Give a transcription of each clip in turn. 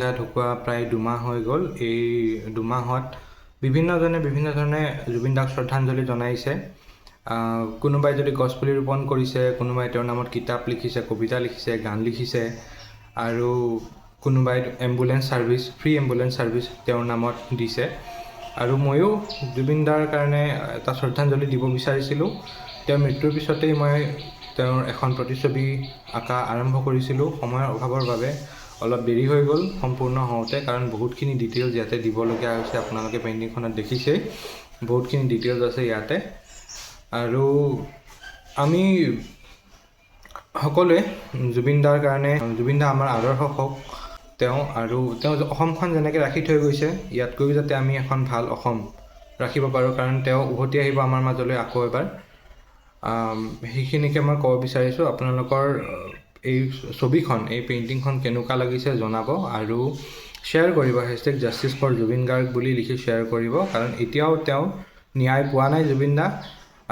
দা ঢুকুৱা প্ৰায় 2 মাহ হৈ গ'ল। এই 2 মাহত বিভিন্নজনে বিভিন্ন ধৰণে জুবিন দাক শ্ৰদ্ধাঞ্জলি জনাইছে। কোনোবাই যদি গছপুলি ৰোপণ কৰিছে, কোনোবাই তেওঁৰ নামত কিতাপ লিখিছে, কবিতা লিখিছে, গান লিখিছে, আৰু কোনোবাই ambulance service, free ambulance service তেওঁৰ নামত দিছে। আৰু ময়ো জুবিন দাৰ কাৰণে এটা শ্ৰদ্ধাঞ্জলি দিব বিচাৰিছিলোঁ। তেওঁৰ মৃত্যুৰ পিছতেই মই তেওঁৰ এখন প্ৰতিচ্ছবি আঁকা আৰম্ভ কৰিছিলোঁ। সময়ৰ অভাৱৰ বাবে অলপ দেৰি হৈ গ'ল সম্পূৰ্ণ হওঁতে, কাৰণ বহুতখিনি ডিটেইলছ ইয়াতে দিবলগীয়া হৈছে। আপোনালোকে পেইণ্টিংখনত দেখিছেই বহুতখিনি ডিটেইলছ আছে ইয়াতে। আৰু আমি সকলোৱে জুবিন দাৰ কাৰণে, জুবিন দা আমাৰ আদৰ্শ হওক আৰু তেওঁ অসমখন যেনেকৈ ৰাখি থৈ গৈছে, ইয়াতকৈও যাতে আমি এখন ভাল অসম ৰাখিব পাৰোঁ, কাৰণ তেওঁ উভতি আহিব আমাৰ মাজলৈ আকৌ এবাৰ। সেইখিনিকে মই ক'ব বিচাৰিছোঁ। আপোনালোকৰ এই ছবিখন, এই পেইণ্টিংখন কেনেকুৱা লাগিছে জনাব, আৰু শ্বেয়াৰ কৰিব। #JusticeForJubin Garg বুলি লিখি শ্বেয়াৰ কৰিব, কাৰণ এতিয়াও তেওঁ ন্যায় পোৱা নাই জুবিন দা,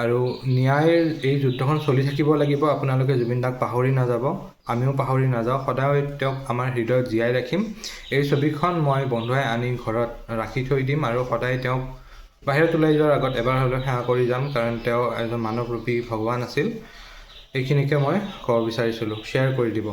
আৰু ন্যায়ৰ এই যুদ্ধখন চলি থাকিব লাগিব। আপোনালোকে জুবিন দাক পাহৰি নাযাব, আমিও পাহৰি নাযাওঁ। সদায় তেওঁক আমাৰ হৃদয়ত জীয়াই ৰাখিম। এই ছবিখন মই বন্ধুৱাই আনি ঘৰত ৰাখি থৈ দিম, আৰু সদায় তেওঁক বাহিৰত ওলাই যোৱাৰ আগত এবাৰ হ'লেও সেৱা কৰি যাম, কাৰণ তেওঁ এজন মানৱৰূপী ভগৱান আছিল। এইখিনিকে মই ক'ব বিচাৰিছিলোঁ। শ্বেয়াৰ কৰি দিব।